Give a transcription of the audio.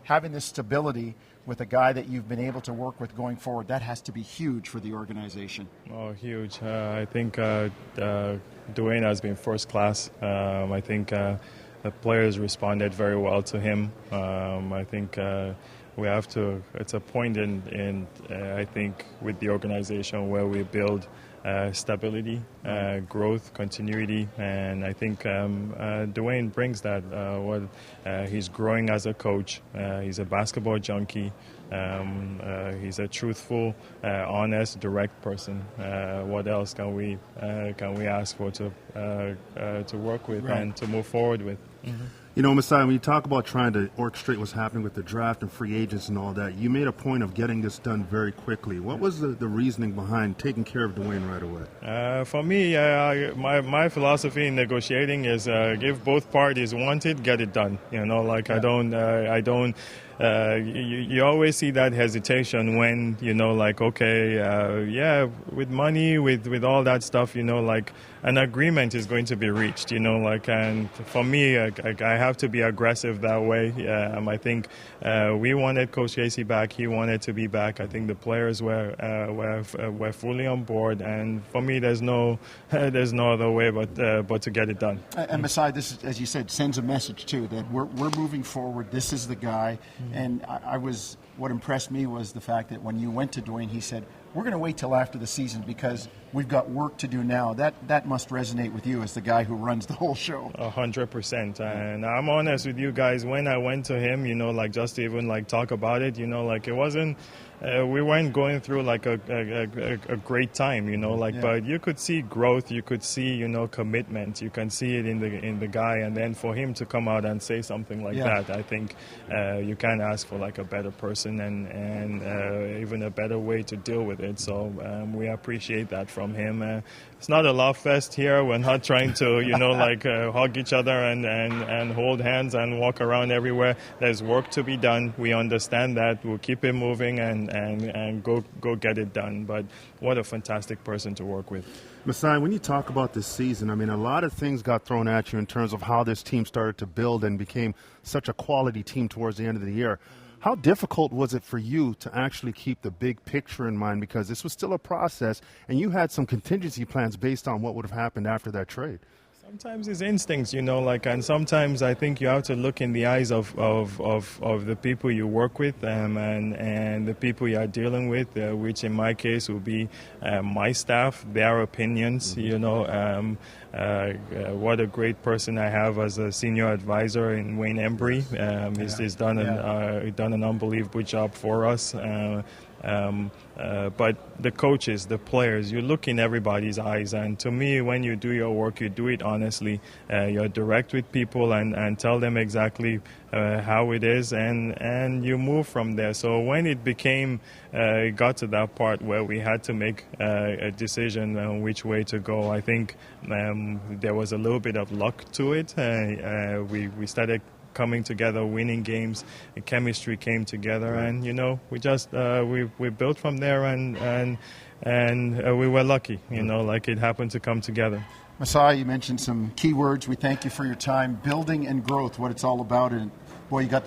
having this stability with a guy that you've been able to work with going forward, that has to be huge for the organization. Oh, huge. I think Dwayne has been first class. I think the players responded very well to him. I think we have to, it's a point in I think, with the organization where we build stability, growth, continuity, and I think Dwayne brings that. He's growing as a coach. He's a basketball junkie. He's a truthful, honest, direct person. What else can we ask for to work with and to move forward with? Mm-hmm. You know, Masai, when you talk about trying to orchestrate what's happening with the draft and free agents and all that, you made a point of getting this done very quickly. What was the reasoning behind taking care of Dwayne right away? For me, my philosophy in negotiating is if both parties want it, get it done. You know, like I don't. You always see that hesitation when, you know, like, okay, with money, with all that stuff, you know, like an agreement is going to be reached, you know, like, and for me, I have to be aggressive that way. I think we wanted Coach Casey back. He wanted to be back. I think the players were fully on board, and for me, there's no other way but to get it done. And Masai, this, as you said, sends a message too that we're moving forward. This is the guy. And what impressed me was the fact that when you went to Dwayne, he said, we're going to wait till after the season because we've got work to do now. That must resonate with you as the guy who runs the whole show. 100%. And I'm honest with you guys, when I went to him, you know, like just to even like talk about it, you know, like it wasn't, we weren't going through like a great time, you know, like, but you could see growth, you could see, you know, commitment, you can see it in the guy, and then for him to come out and say something like that, I think you can't ask for like a better person and even a better way to deal with it. So we appreciate that from him. It's not a love fest here. We're not trying to, you know, like hug each other and hold hands and walk around everywhere. There's work to be done. We understand that. We'll keep it moving and go get it done. But what a fantastic person to work with. Masai, when you talk about this season, I mean, a lot of things got thrown at you in terms of how this team started to build and became such a quality team towards the end of the year. How difficult was it for you to actually keep the big picture in mind, because this was still a process and you had some contingency plans based on what would have happened after that trade? Sometimes it's instincts, you know, like, and sometimes I think you have to look in the eyes of the people you work with and the people you are dealing with, which in my case will be my staff, their opinions, you know. What a great person I have as a senior advisor in Wayne Embry. He's done an unbelievable job for us. But the coaches, the players, you look in everybody's eyes, and to me, when you do your work, you do it honestly. You're direct with people and tell them exactly how it is, and you move from there. So when it got to that part where we had to make a decision on which way to go, I think there was a little bit of luck to it. We started coming together, winning games, the chemistry came together, and you know, we just we built from there, and we were lucky, you know, like it happened to come together. Masai, you mentioned some key words. We thank you for your time. Building and growth, what it's all about, and boy, you got the